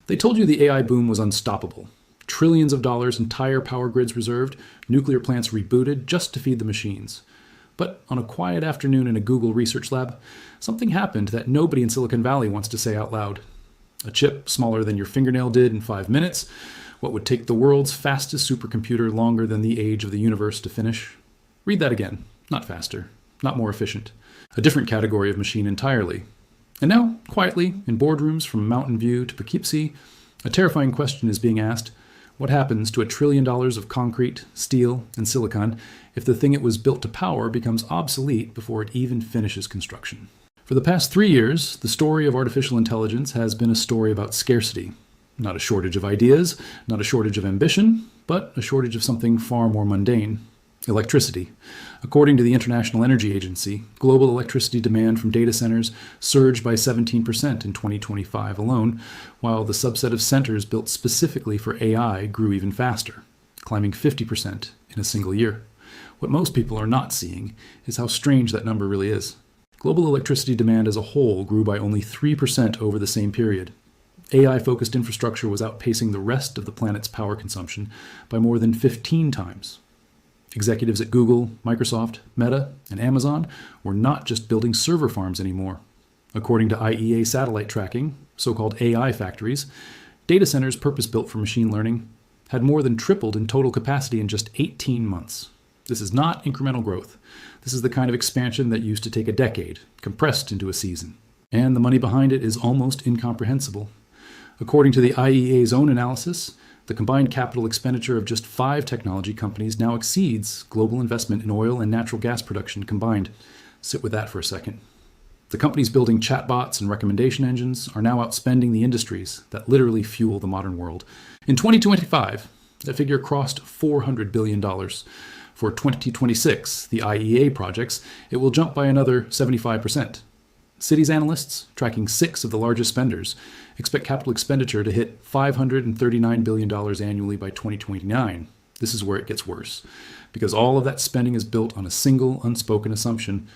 They told you the AI boom was unstoppable. Trillions of dollars, entire power grids reserved, nuclear plants rebooted just to feed the machines. But on a quiet afternoon in a Google research lab, something happened that nobody in Silicon Valley wants to say out loud. A chip smaller than your fingernail did in 5 minutes, what would take the world's fastest supercomputer longer than the age of the universe to finish. Read that again. Not faster, not more efficient. A different category of machine entirely. And now, quietly, in boardrooms from Mountain View to Poughkeepsie, a terrifying question is being asked. What happens to $1 trillion of concrete, steel, and silicon if the thing it was built to power becomes obsolete before it even finishes construction? For the past 3 years, the story of artificial intelligence has been a story about scarcity. Not a shortage of ideas, not a shortage of ambition, but a shortage of something far more mundane. Electricity. According to the International Energy Agency, global electricity demand from data centers surged by 17% in 2025 alone, while the subset of centers built specifically for AI grew even faster, climbing 50% in a single year. What most people are not seeing is how strange that number really is. Global electricity demand as a whole grew by only 3% over the same period. AI-focused infrastructure was outpacing the rest of the planet's power consumption by more than 15 times. Executives at Google, Microsoft, Meta, and Amazon were not just building server farms anymore. According to IEA satellite tracking, so-called AI factories, data centers purpose-built for machine learning had more than tripled in total capacity in just 18 months. This is not incremental growth. This is the kind of expansion that used to take a decade, compressed into a season. And the money behind it is almost incomprehensible. According to the IEA's own analysis, the combined capital expenditure of just 5 technology companies now exceeds global investment in oil and natural gas production combined. Sit with that for a second. The companies building chatbots and recommendation engines are now outspending the industries that literally fuel the modern world. In 2025, that figure crossed $400 billion. For 2026, the IEA projects, it will jump by another 75%. Cities analysts, tracking 6 of the largest spenders, expect capital expenditure to hit $539 billion annually by 2029. This is where it gets worse, because all of that spending is built on a single unspoken assumption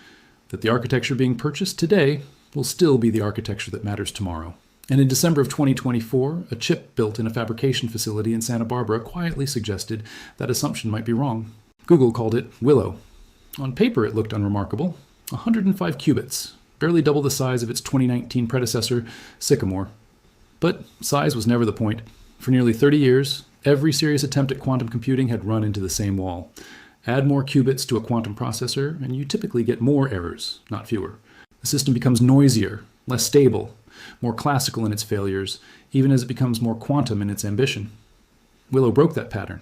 that the architecture being purchased today will still be the architecture that matters tomorrow. And in December of 2024, a chip built in a fabrication facility in Santa Barbara quietly suggested that assumption might be wrong. Google called it Willow. On paper, it looked unremarkable. 105 qubits, barely double the size of its 2019 predecessor, Sycamore. But size was never the point. For nearly 30 years, every serious attempt at quantum computing had run into the same wall. Add more qubits to a quantum processor, and you typically get more errors, not fewer. The system becomes noisier, less stable, more classical in its failures, even as it becomes more quantum in its ambition. Willow broke that pattern.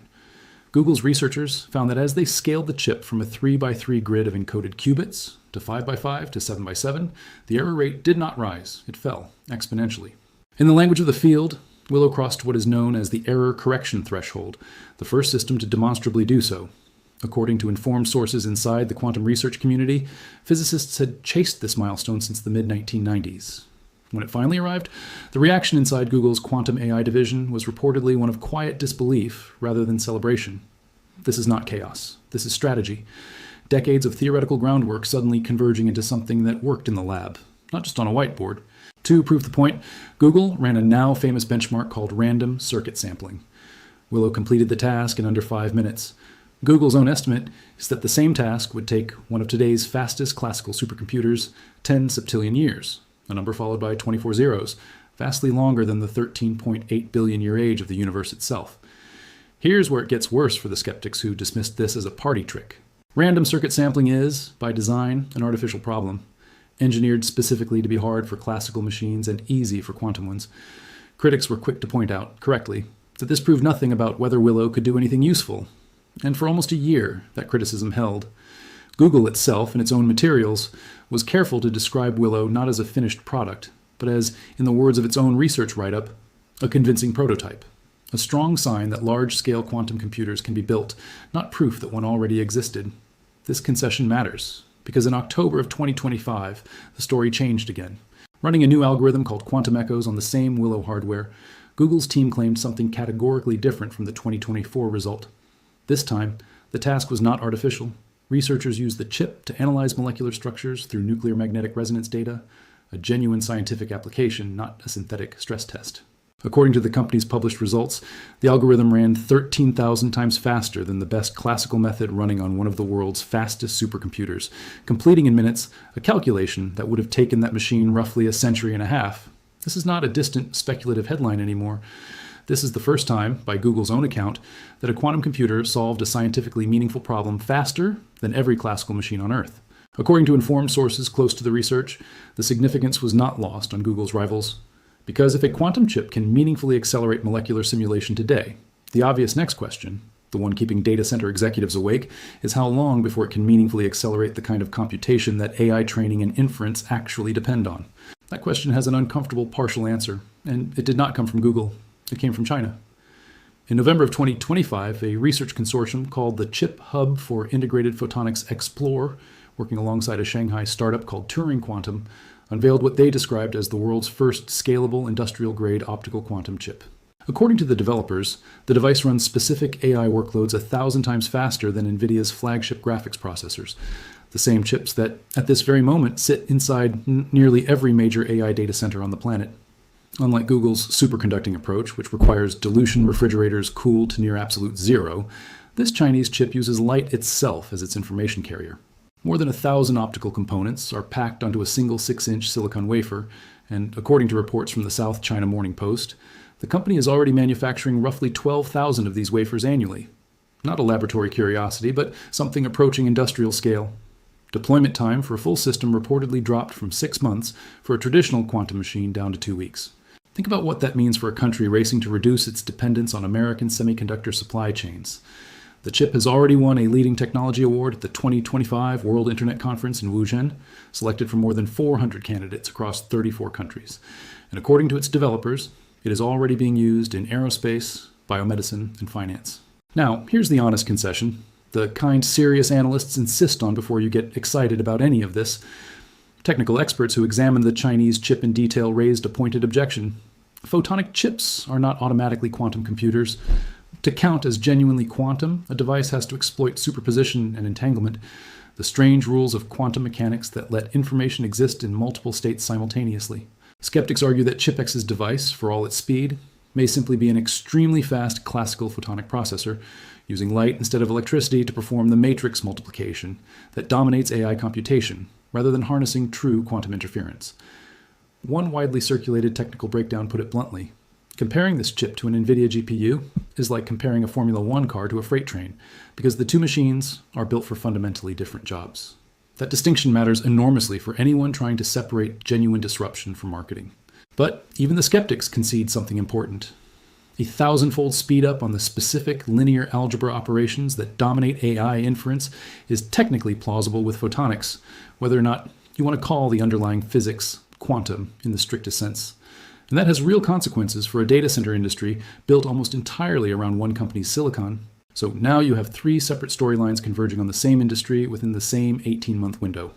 Google's researchers found that as they scaled the chip from a 3x3 grid of encoded qubits to 5x5 to 7x7, the error rate did not rise. It fell exponentially. In the language of the field, Willow crossed what is known as the error correction threshold, the first system to demonstrably do so. According to informed sources inside the quantum research community, physicists had chased this milestone since the mid-1990s. When it finally arrived, the reaction inside Google's quantum AI division was reportedly one of quiet disbelief rather than celebration. This is not chaos. This is strategy. Decades of theoretical groundwork suddenly converging into something that worked in the lab, not just on a whiteboard. To prove the point, Google ran a now famous benchmark called random circuit sampling. Willow completed the task in under 5 minutes. Google's own estimate is that the same task would take one of today's fastest classical supercomputers 10 septillion years, a number followed by 24 zeros, vastly longer than the 13.8 billion year age of the universe itself. Here's where it gets worse for the skeptics who dismissed this as a party trick. Random circuit sampling is, by design, an artificial problem, engineered specifically to be hard for classical machines and easy for quantum ones. Critics were quick to point out, correctly, that this proved nothing about whether Willow could do anything useful. And for almost a year, that criticism held. Google itself, in its own materials, was careful to describe Willow not as a finished product, but as, in the words of its own research write-up, a convincing prototype. A strong sign that large-scale quantum computers can be built, not proof that one already existed. This concession matters, because in October of 2025, the story changed again. Running a new algorithm called Quantum Echoes on the same Willow hardware, Google's team claimed something categorically different from the 2024 result. This time, the task was not artificial. Researchers used the chip to analyze molecular structures through nuclear magnetic resonance data, a genuine scientific application, not a synthetic stress test. According to the company's published results, the algorithm ran 13,000 times faster than the best classical method running on one of the world's fastest supercomputers, completing in minutes a calculation that would have taken that machine roughly a century and a half. This is not a distant speculative headline anymore. This is the first time, by Google's own account, that a quantum computer solved a scientifically meaningful problem faster than every classical machine on Earth. According to informed sources close to the research, the significance was not lost on Google's rivals. Because if a quantum chip can meaningfully accelerate molecular simulation today, the obvious next question, the one keeping data center executives awake, is how long before it can meaningfully accelerate the kind of computation that AI training and inference actually depend on. That question has an uncomfortable partial answer, and it did not come from Google. It came from China. In November of 2025, a research consortium called the Chip Hub for Integrated Photonics Explore, working alongside a Shanghai startup called Turing Quantum, unveiled what they described as the world's first scalable industrial-grade optical quantum chip. According to the developers, the device runs specific AI workloads 1,000 times faster than NVIDIA's flagship graphics processors, the same chips that, at this very moment, sit inside nearly every major AI data center on the planet. Unlike Google's superconducting approach, which requires dilution refrigerators cooled to near absolute zero, this Chinese chip uses light itself as its information carrier. More than 1,000 optical components are packed onto a single 6-inch silicon wafer, and according to reports from the South China Morning Post, the company is already manufacturing roughly 12,000 of these wafers annually. Not a laboratory curiosity, but something approaching industrial scale. Deployment time for a full system reportedly dropped from 6 months for a traditional quantum machine down to 2 weeks. Think about what that means for a country racing to reduce its dependence on American semiconductor supply chains. The chip has already won a leading technology award at the 2025 World Internet Conference in Wuzhen, selected from more than 400 candidates across 34 countries. And according to its developers, it is already being used in aerospace, biomedicine, and finance. Now, here's the honest concession, the kind serious analysts insist on before you get excited about any of this. Technical experts who examined the Chinese chip in detail raised a pointed objection. Photonic chips are not automatically quantum computers. To count as genuinely quantum, a device has to exploit superposition and entanglement, the strange rules of quantum mechanics that let information exist in multiple states simultaneously. Skeptics argue that ChipX's device, for all its speed, may simply be an extremely fast classical photonic processor, using light instead of electricity to perform the matrix multiplication that dominates AI computation, rather than harnessing true quantum interference. One widely circulated technical breakdown put it bluntly. Comparing this chip to an NVIDIA GPU is like comparing a Formula One car to a freight train, because the two machines are built for fundamentally different jobs. That distinction matters enormously for anyone trying to separate genuine disruption from marketing. But even the skeptics concede something important. A 1,000-fold speed-up on the specific linear algebra operations that dominate AI inference is technically plausible with photonics, whether or not you want to call the underlying physics quantum in the strictest sense. And that has real consequences for a data center industry built almost entirely around one company's silicon. So now you have 3 separate storylines converging on the same industry within the same 18-month window.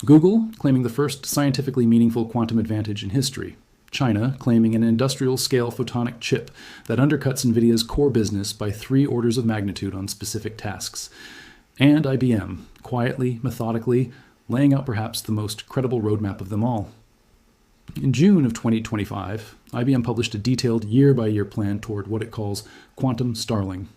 Google claiming the first scientifically meaningful quantum advantage in history. China claiming an industrial-scale photonic chip that undercuts NVIDIA's core business by 3 orders of magnitude on specific tasks. And IBM, quietly, methodically, laying out perhaps the most credible roadmap of them all. In June of 2025, IBM published a detailed year-by-year plan toward what it calls Quantum Starling,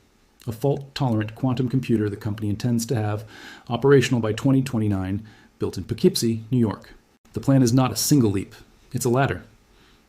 a fault-tolerant quantum computer the company intends to have operational by 2029, built in Poughkeepsie, New York. The plan is not a single leap, it's a ladder.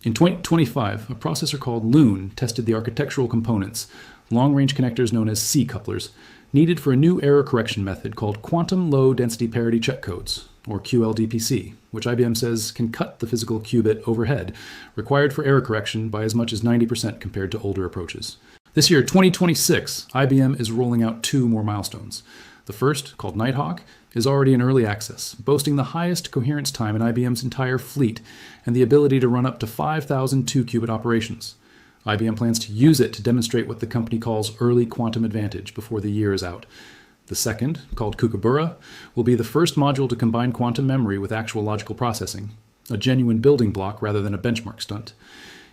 In 2025, a processor called Loon tested the architectural components, long-range connectors known as C-couplers, needed for a new error correction method called Quantum Low Density Parity Check Codes, or QLDPC, which IBM says can cut the physical qubit overhead, required for error correction by as much as 90% compared to older approaches. This year, 2026, IBM is rolling out 2 more milestones. The first, called Nighthawk, is already in early access, boasting the highest coherence time in IBM's entire fleet and the ability to run up to 5,000 2-qubit operations. IBM plans to use it to demonstrate what the company calls early quantum advantage before the year is out. The second, called Kookaburra, will be the first module to combine quantum memory with actual logical processing, a genuine building block rather than a benchmark stunt.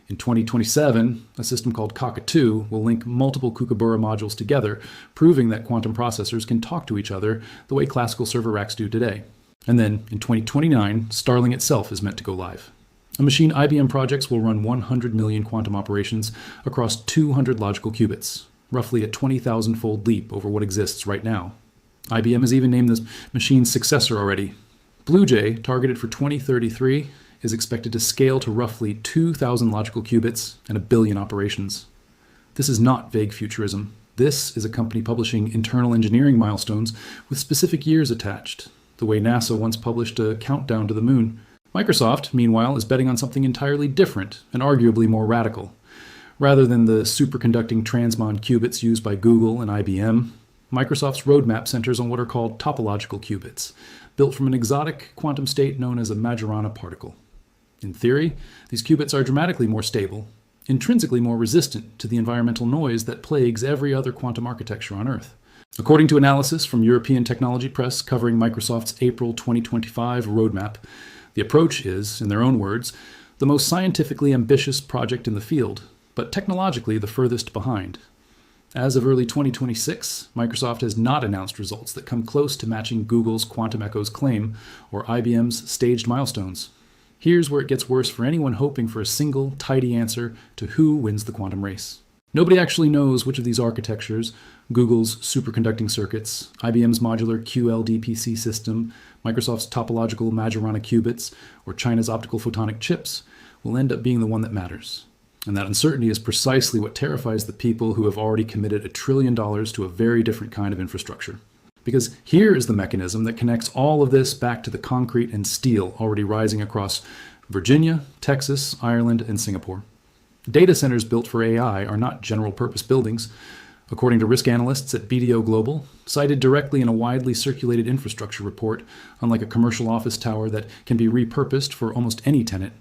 In 2027, a system called Cockatoo will link multiple Kookaburra modules together, proving that quantum processors can talk to each other the way classical server racks do today. And then, in 2029, Starling itself is meant to go live. A machine IBM projects will run 100 million quantum operations across 200 logical qubits, roughly a 20,000-fold leap over what exists right now. IBM has even named this machine's successor already. Blue Jay, targeted for 2033, is expected to scale to roughly 2,000 logical qubits and a billion operations. This is not vague futurism. This is a company publishing internal engineering milestones with specific years attached, the way NASA once published a countdown to the moon. Microsoft, meanwhile, is betting on something entirely different and arguably more radical. Rather than the superconducting transmon qubits used by Google and IBM, Microsoft's roadmap centers on what are called topological qubits, built from an exotic quantum state known as a Majorana particle. In theory, these qubits are dramatically more stable, intrinsically more resistant to the environmental noise that plagues every other quantum architecture on Earth. According to analysis from European Technology Press covering Microsoft's April 2025 roadmap, the approach is, in their own words, the most scientifically ambitious project in the field, but technologically the furthest behind. As of early 2026, Microsoft has not announced results that come close to matching Google's Quantum Echo's claim or IBM's staged milestones. Here's where it gets worse for anyone hoping for a single, tidy answer to who wins the quantum race. Nobody actually knows which of these architectures, Google's superconducting circuits, IBM's modular QLDPC system, Microsoft's topological Majorana qubits, or China's optical photonic chips, will end up being the one that matters. And that uncertainty is precisely what terrifies the people who have already committed $1 trillion to a very different kind of infrastructure. Because here is the mechanism that connects all of this back to the concrete and steel already rising across Virginia, Texas, Ireland, and Singapore. Data centers built for AI are not general-purpose buildings. According to risk analysts at BDO Global, cited directly in a widely circulated infrastructure report, unlike a commercial office tower that can be repurposed for almost any tenant,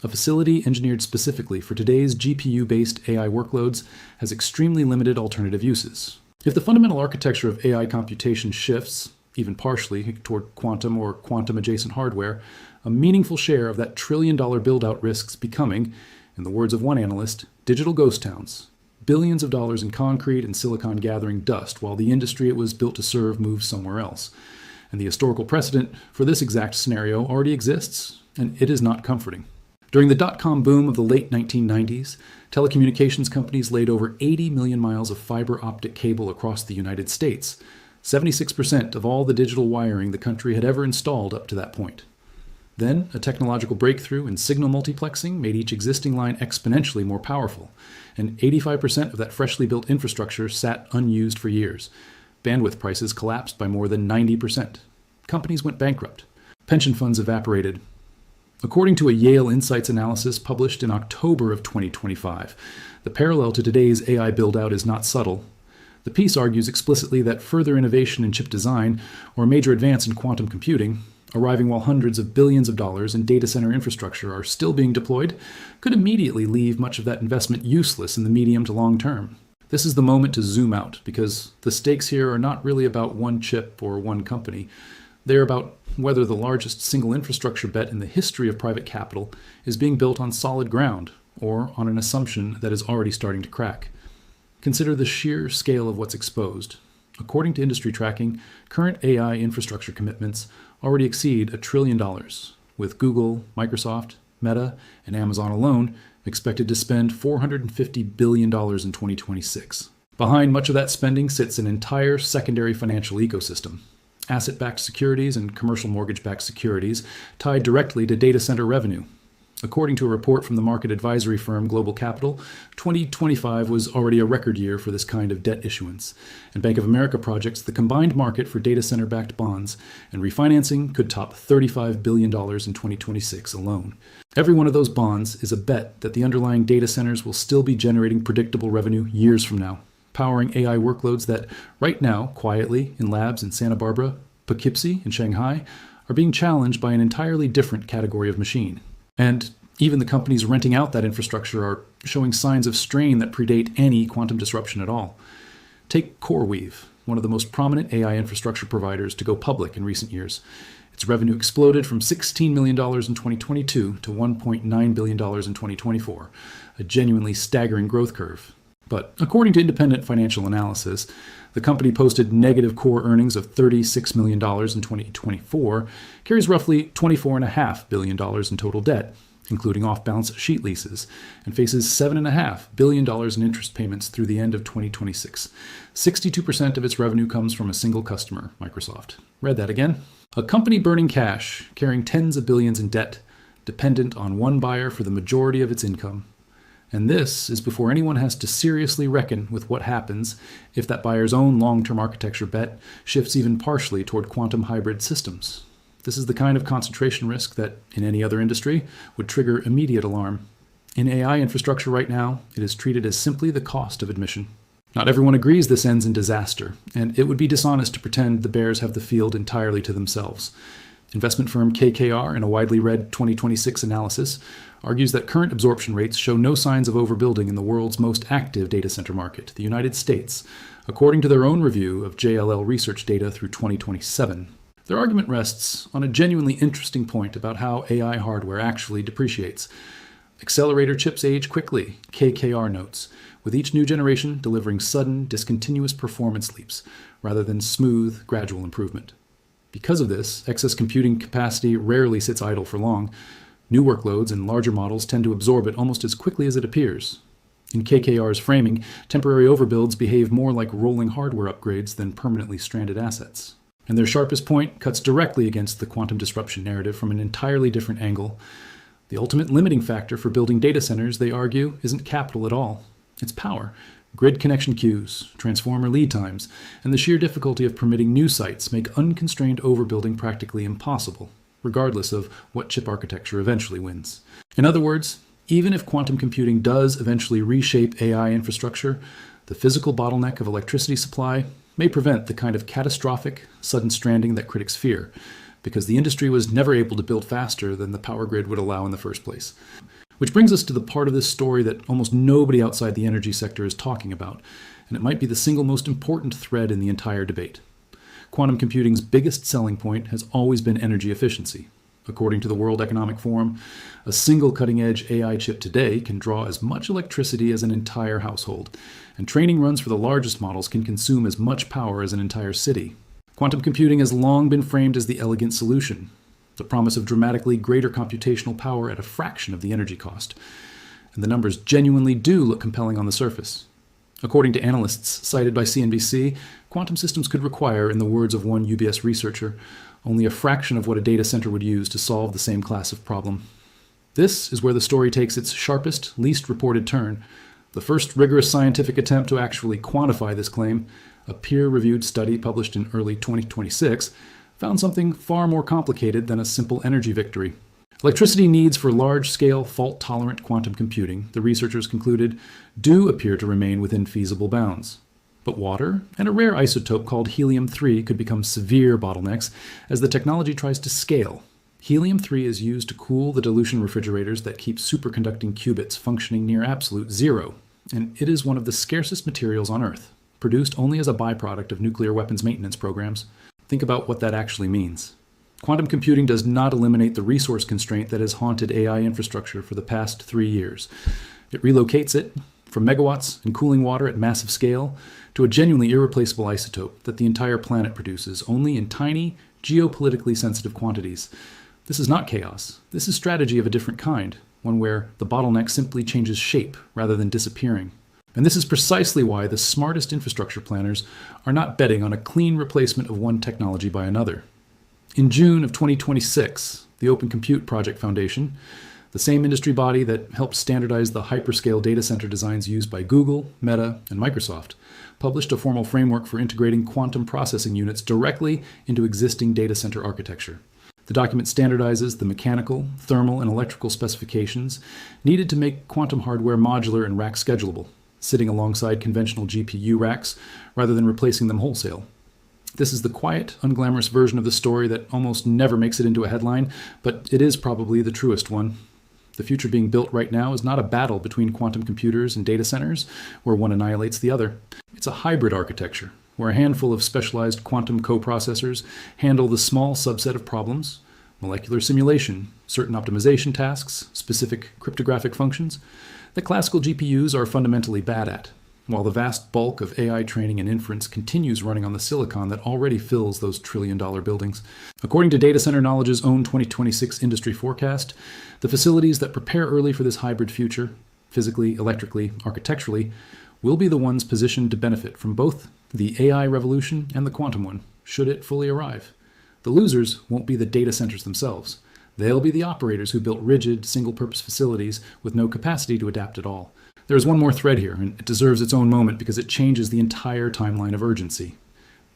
a facility engineered specifically for today's GPU-based AI workloads has extremely limited alternative uses. If the fundamental architecture of AI computation shifts, even partially, toward quantum or quantum-adjacent hardware, a meaningful share of that trillion-dollar build-out risks becoming, in the words of one analyst, digital ghost towns. Billions of dollars in concrete and silicon gathering dust while the industry it was built to serve moves somewhere else. And the historical precedent for this exact scenario already exists, and it is not comforting. During the dot-com boom of the late 1990s, telecommunications companies laid over 80 million miles of fiber optic cable across the United States, 76% of all the digital wiring the country had ever installed up to that point. Then, a technological breakthrough in signal multiplexing made each existing line exponentially more powerful, and 85% of that freshly built infrastructure sat unused for years. Bandwidth prices collapsed by more than 90%. Companies went bankrupt. Pension funds evaporated. According to a Yale Insights analysis published in October of 2025, the parallel to today's AI build-out is not subtle. The piece argues explicitly that further innovation in chip design or a major advance in quantum computing, arriving while hundreds of billions of dollars in data center infrastructure are still being deployed, could immediately leave much of that investment useless in the medium to long term. This is the moment to zoom out, because the stakes here are not really about one chip or one company. They're about whether the largest single infrastructure bet in the history of private capital is being built on solid ground, or on an assumption that is already starting to crack. Consider the sheer scale of what's exposed. According to industry tracking, current AI infrastructure commitments already exceed $1 trillion, with Google, Microsoft, Meta, and Amazon alone expected to spend $450 billion in 2026. Behind much of that spending sits an entire secondary financial ecosystem. Asset-backed securities and commercial mortgage-backed securities tied directly to data center revenue. According to a report from the market advisory firm Global Capital, 2025 was already a record year for this kind of debt issuance, and Bank of America projects the combined market for data center-backed bonds and refinancing could top $35 billion in 2026 alone. Every one of those bonds is a bet that the underlying data centers will still be generating predictable revenue years from now, powering AI workloads that, right now, quietly, in labs in Santa Barbara, Poughkeepsie, and Shanghai, are being challenged by an entirely different category of machine. And even the companies renting out that infrastructure are showing signs of strain that predate any quantum disruption at all. Take CoreWeave, one of the most prominent AI infrastructure providers to go public in recent years. Its revenue exploded from $16 million in 2022 to $1.9 billion in 2024, a genuinely staggering growth curve. But according to independent financial analysis, the company posted negative core earnings of $36 million in 2024, carries roughly $24.5 billion in total debt, including off-balance sheet leases, and faces $7.5 billion in interest payments through the end of 2026. 62% of its revenue comes from a single customer, Microsoft. Read that again. A company burning cash, carrying tens of billions in debt, dependent on one buyer for the majority of its income. And this is before anyone has to seriously reckon with what happens if that buyer's own long-term architecture bet shifts even partially toward quantum hybrid systems. This is the kind of concentration risk that, in any other industry, would trigger immediate alarm. In AI infrastructure right now, it is treated as simply the cost of admission. Not everyone agrees this ends in disaster, and it would be dishonest to pretend the bears have the field entirely to themselves. Investment firm KKR, in a widely read 2026 analysis, argues that current absorption rates show no signs of overbuilding in the world's most active data center market, the United States, according to their own review of JLL research data through 2027. Their argument rests on a genuinely interesting point about how AI hardware actually depreciates. Accelerator chips age quickly, KKR notes, with each new generation delivering sudden, discontinuous performance leaps, rather than smooth, gradual improvement. Because of this, excess computing capacity rarely sits idle for long. New workloads and larger models tend to absorb it almost as quickly as it appears. In KKR's framing, temporary overbuilds behave more like rolling hardware upgrades than permanently stranded assets. And their sharpest point cuts directly against the quantum disruption narrative from an entirely different angle. The ultimate limiting factor for building data centers, they argue, isn't capital at all. It's power. Grid connection queues, transformer lead times, and the sheer difficulty of permitting new sites make unconstrained overbuilding practically impossible, regardless of what chip architecture eventually wins. In other words, even if quantum computing does eventually reshape AI infrastructure, the physical bottleneck of electricity supply may prevent the kind of catastrophic, sudden stranding that critics fear, because the industry was never able to build faster than the power grid would allow in the first place. Which brings us to the part of this story that almost nobody outside the energy sector is talking about, and it might be the single most important thread in the entire debate. Quantum computing's biggest selling point has always been energy efficiency. According to the World Economic Forum, a single cutting-edge AI chip today can draw as much electricity as an entire household, and training runs for the largest models can consume as much power as an entire city. Quantum computing has long been framed as the elegant solution, the promise of dramatically greater computational power at a fraction of the energy cost. And the numbers genuinely do look compelling on the surface. According to analysts cited by CNBC, quantum systems could require, in the words of one UBS researcher, only a fraction of what a data center would use to solve the same class of problem. This is where the story takes its sharpest, least reported turn. The first rigorous scientific attempt to actually quantify this claim, a peer-reviewed study published in early 2026, found something far more complicated than a simple energy victory. Electricity needs for large-scale, fault-tolerant quantum computing, the researchers concluded, do appear to remain within feasible bounds. But water and a rare isotope called helium-3 could become severe bottlenecks as the technology tries to scale. Helium-3 is used to cool the dilution refrigerators that keep superconducting qubits functioning near absolute zero, and it is one of the scarcest materials on Earth, produced only as a byproduct of nuclear weapons maintenance programs. Think about what that actually means. Quantum computing does not eliminate the resource constraint that has haunted AI infrastructure for the past 3 years. It relocates it from megawatts and cooling water at massive scale to a genuinely irreplaceable isotope that the entire planet produces only in tiny, geopolitically sensitive quantities. This is not chaos. This is strategy of a different kind, one where the bottleneck simply changes shape rather than disappearing. And this is precisely why the smartest infrastructure planners are not betting on a clean replacement of one technology by another. In June of 2026, the Open Compute Project Foundation, the same industry body that helped standardize the hyperscale data center designs used by Google, Meta, and Microsoft, published a formal framework for integrating quantum processing units directly into existing data center architecture. The document standardizes the mechanical, thermal, and electrical specifications needed to make quantum hardware modular and rack schedulable, sitting alongside conventional GPU racks rather than replacing them wholesale. This is the quiet, unglamorous version of the story that almost never makes it into a headline, but it is probably the truest one. The future being built right now is not a battle between quantum computers and data centers, where one annihilates the other. It's a hybrid architecture, where a handful of specialized quantum coprocessors handle the small subset of problems, molecular simulation, certain optimization tasks, specific cryptographic functions, that classical GPUs are fundamentally bad at, while the vast bulk of AI training and inference continues running on the silicon that already fills those trillion-dollar buildings. According to Data Center Knowledge's own 2026 industry forecast, the facilities that prepare early for this hybrid future, physically, electrically, architecturally, will be the ones positioned to benefit from both the AI revolution and the quantum one, should it fully arrive. The losers won't be the data centers themselves. They'll be the operators who built rigid, single-purpose facilities with no capacity to adapt at all. There is one more thread here, and it deserves its own moment because it changes the entire timeline of urgency.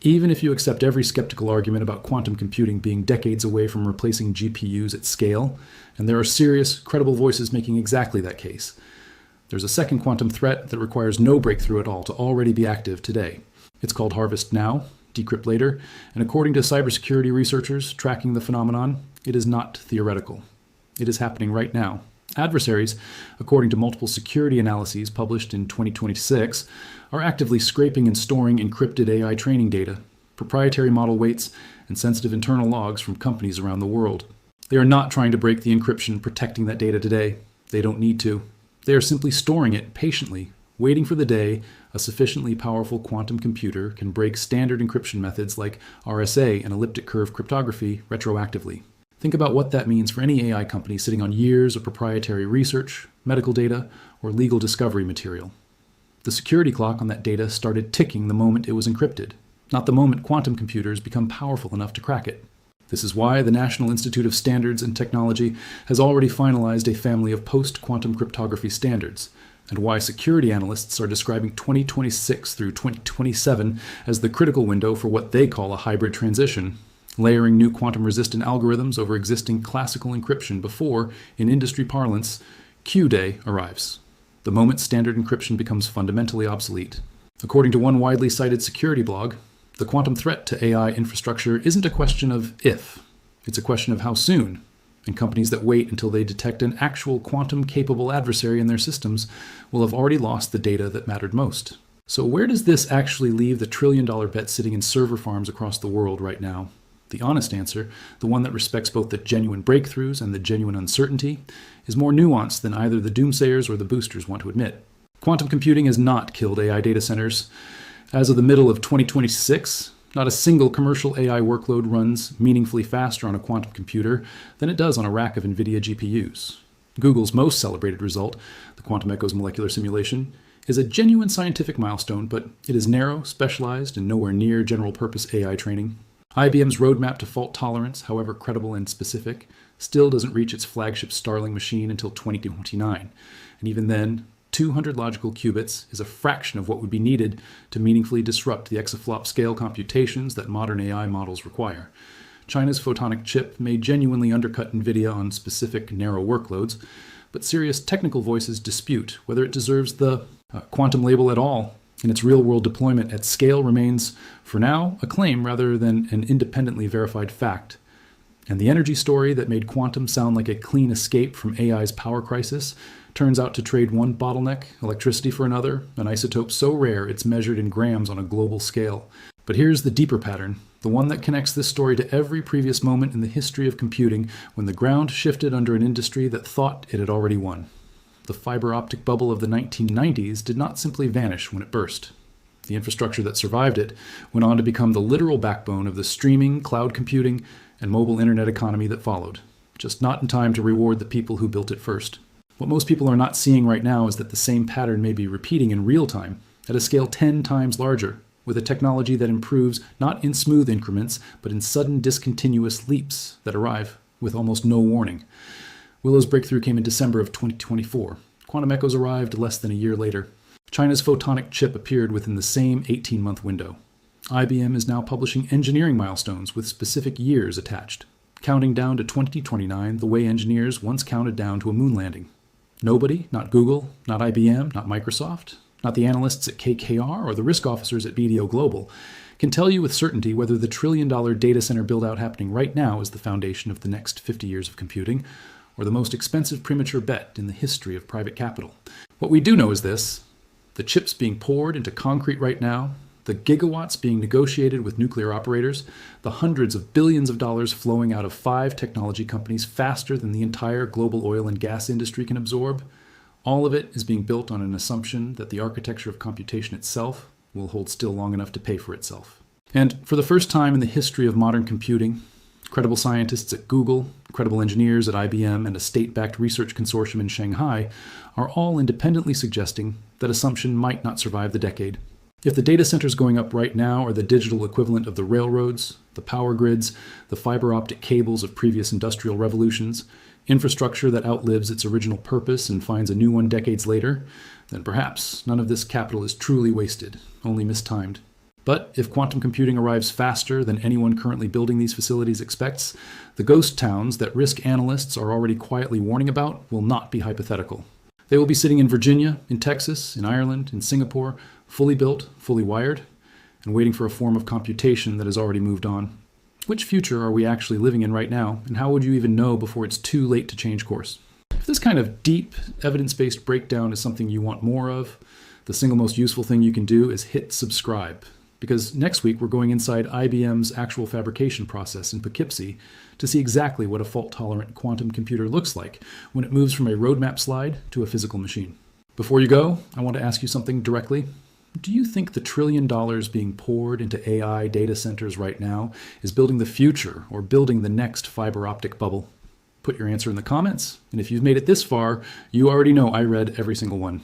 Even if you accept every skeptical argument about quantum computing being decades away from replacing GPUs at scale, and there are serious, credible voices making exactly that case, there's a second quantum threat that requires no breakthrough at all to already be active today. It's called harvest now, decrypt later, and according to cybersecurity researchers tracking the phenomenon, it is not theoretical. It is happening right now. Adversaries, according to multiple security analyses published in 2026, are actively scraping and storing encrypted AI training data, proprietary model weights, and sensitive internal logs from companies around the world. They are not trying to break the encryption protecting that data today. They don't need to. They are simply storing it patiently, waiting for the day a sufficiently powerful quantum computer can break standard encryption methods like RSA and elliptic curve cryptography retroactively. Think about what that means for any AI company sitting on years of proprietary research, medical data, or legal discovery material. The security clock on that data started ticking the moment it was encrypted, not the moment quantum computers become powerful enough to crack it. This is why the National Institute of Standards and Technology has already finalized a family of post-quantum cryptography standards, and why security analysts are describing 2026 through 2027 as the critical window for what they call a hybrid transition, layering new quantum-resistant algorithms over existing classical encryption before, in industry parlance, Q-Day arrives, the moment standard encryption becomes fundamentally obsolete. According to one widely cited security blog, the quantum threat to AI infrastructure isn't a question of if, it's a question of how soon, and companies that wait until they detect an actual quantum-capable adversary in their systems will have already lost the data that mattered most. So where does this actually leave the trillion-dollar bet sitting in server farms across the world right now? The honest answer, the one that respects both the genuine breakthroughs and the genuine uncertainty, is more nuanced than either the doomsayers or the boosters want to admit. Quantum computing has not killed AI data centers. As of the middle of 2026, not a single commercial AI workload runs meaningfully faster on a quantum computer than it does on a rack of NVIDIA GPUs. Google's most celebrated result, the Quantum Echoes molecular simulation, is a genuine scientific milestone, but it is narrow, specialized, and nowhere near general-purpose AI training. IBM's roadmap to fault tolerance, however credible and specific, still doesn't reach its flagship Starling machine until 2029. And even then, 200 logical qubits is a fraction of what would be needed to meaningfully disrupt the exaflop scale computations that modern AI models require. China's photonic chip may genuinely undercut NVIDIA on specific narrow workloads, but serious technical voices dispute whether it deserves the quantum label at all. In its real-world deployment at scale remains, for now, a claim rather than an independently verified fact. And the energy story that made quantum sound like a clean escape from AI's power crisis turns out to trade one bottleneck, electricity, for another, an isotope so rare it's measured in grams on a global scale. But here's the deeper pattern, the one that connects this story to every previous moment in the history of computing when the ground shifted under an industry that thought it had already won. The fiber optic bubble of the 1990s did not simply vanish when it burst. The infrastructure that survived it went on to become the literal backbone of the streaming, cloud computing, and mobile internet economy that followed, just not in time to reward the people who built it first. What most people are not seeing right now is that the same pattern may be repeating in real time, at a scale 10 times larger, with a technology that improves not in smooth increments, but in sudden discontinuous leaps that arrive with almost no warning. Willow's breakthrough came in December of 2024. Quantum Echoes arrived less than a year later. China's photonic chip appeared within the same 18-month window. IBM is now publishing engineering milestones with specific years attached, counting down to 2029 the way engineers once counted down to a moon landing. Nobody, not Google, not IBM, not Microsoft, not the analysts at KKR or the risk officers at BDO Global, can tell you with certainty whether the trillion-dollar data center build-out happening right now is the foundation of the next 50 years of computing, or the most expensive premature bet in the history of private capital. What we do know is this: the chips being poured into concrete right now, the gigawatts being negotiated with nuclear operators, the hundreds of billions of dollars flowing out of 5 technology companies faster than the entire global oil and gas industry can absorb, All of it is being built on an assumption that the architecture of computation itself will hold still long enough to pay for itself. And for the first time in the history of modern computing, credible scientists at Google, credible engineers at IBM, and a state-backed research consortium in Shanghai are all independently suggesting that assumption might not survive the decade. If the data centers going up right now are the digital equivalent of the railroads, the power grids, the fiber optic cables of previous industrial revolutions, infrastructure that outlives its original purpose and finds a new one decades later, then perhaps none of this capital is truly wasted, only mistimed. But if quantum computing arrives faster than anyone currently building these facilities expects, the ghost towns that risk analysts are already quietly warning about will not be hypothetical. They will be sitting in Virginia, in Texas, in Ireland, in Singapore, fully built, fully wired, and waiting for a form of computation that has already moved on. Which future are we actually living in right now, and how would you even know before it's too late to change course? If this kind of deep, evidence-based breakdown is something you want more of, the single most useful thing you can do is hit subscribe. Because next week we're going inside IBM's actual fabrication process in Poughkeepsie to see exactly what a fault-tolerant quantum computer looks like when it moves from a roadmap slide to a physical machine. Before you go, I want to ask you something directly. Do you think the $1 trillion being poured into AI data centers right now is building the future or building the next fiber optic bubble? Put your answer in the comments, and if you've made it this far, you already know I read every single one.